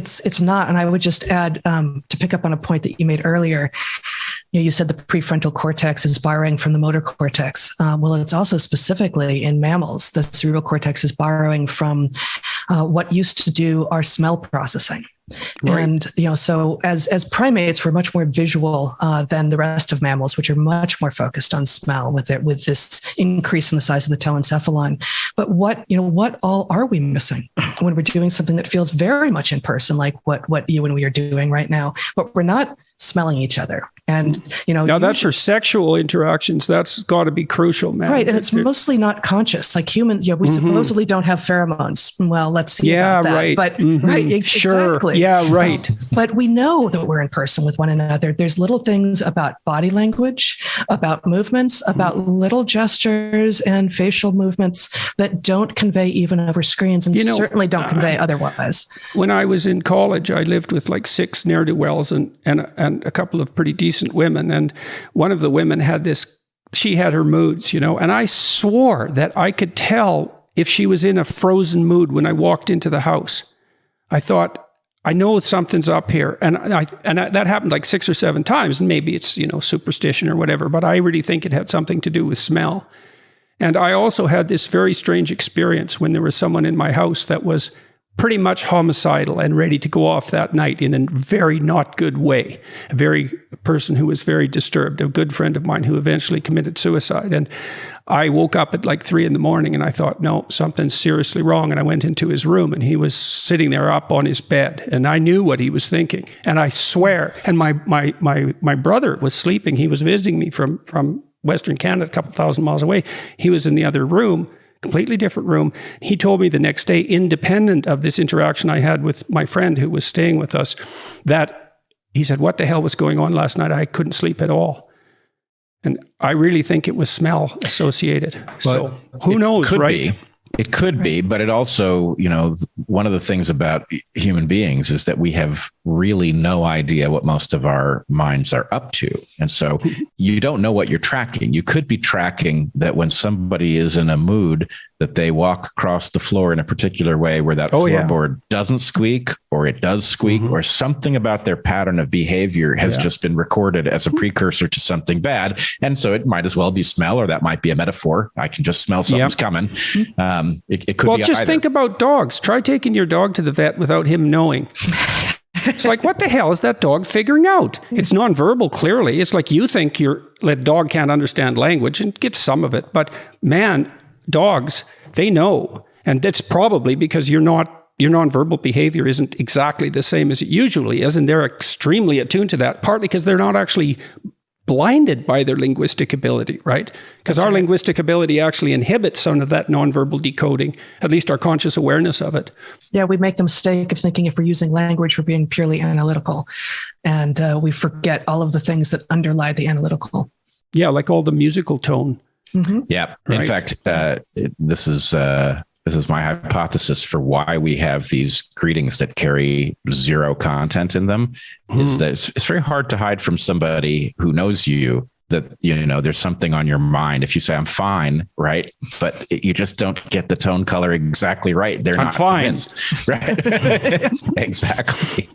it's not. And I would just add, to pick up on a point that you made earlier, you said the prefrontal cortex is borrowing from the motor cortex. Well, it's also specifically in mammals, the cerebral cortex is borrowing from what used to do our smell processing. Right. And, so as primates, we're much more visual than the rest of mammals, which are much more focused on smell with this increase in the size of the telencephalon. But what all are we missing when we're doing something that feels very much in person, like what you and we are doing right now, but we're not smelling each other. And, now that's for sexual interactions. That's got to be crucial, man. Right. And it's mostly not conscious. Like humans, we supposedly don't have pheromones. Well, let's see about that. Right. But Sure. Exactly. Yeah, right. But we know that we're in person with one another. There's little things about body language, about movements, about little gestures and facial movements that don't convey even over screens and certainly don't convey otherwise. When I was in college, I lived with like 6 ne'er-do-wells and a couple of pretty decent women. And one of the women she had her moods, and I swore that I could tell if she was in a frozen mood when I walked into the house. I thought, I know something's up here. And that happened like 6 or 7 times. And maybe it's, superstition or whatever, but I really think it had something to do with smell. And I also had this very strange experience when there was someone in my house that was pretty much homicidal and ready to go off that night in a very not good way. A person who was very disturbed, a good friend of mine who eventually committed suicide. And I woke up at like 3 a.m. and I thought, no, something's seriously wrong. And I went into his room and he was sitting there up on his bed and I knew what he was thinking. And I swear, and my brother was sleeping. He was visiting me from Western Canada, a couple thousand miles away. He was in the other room, completely different room. He told me the next day, independent of this interaction I had with my friend who was staying with us, that he said, what the hell was going on last night? I couldn't sleep at all. And I really think it was smell associated. So who knows, right? It could be, but it also, one of the things about human beings is that we have really no idea what most of our minds are up to. And so you don't know what you're tracking. You could be tracking that when somebody is in a mood, that they walk across the floor in a particular way where that floorboard doesn't squeak or it does squeak, or something about their pattern of behavior has just been recorded as a precursor to something bad. And so it might as well be smell, or that might be a metaphor. I can just smell something's coming. It could be just either. Think about dogs. Try taking your dog to the vet without him knowing. It's like, what the hell is that dog figuring out? It's nonverbal, clearly. It's like you think the dog can't understand language and get some of it. But man, dogs, they know. And that's probably because your nonverbal behavior isn't exactly the same as it usually is. And they're extremely attuned to that, partly because they're not actually blinded by their linguistic ability, right? Because our linguistic ability actually inhibits some of that nonverbal decoding, at least our conscious awareness of it. Yeah, we make the mistake of thinking if we're using language, we're being purely analytical. And we forget all of the things that underlie the analytical. Yeah, like all the musical tone. Mm-hmm. Yeah. Right. In fact, this is my hypothesis for why we have these greetings that carry 0 content in them, is that it's very hard to hide from somebody who knows you that, there's something on your mind. If you say, I'm fine, right? But you just don't get the tone color exactly right. They're not fine. Convinced, right? Exactly.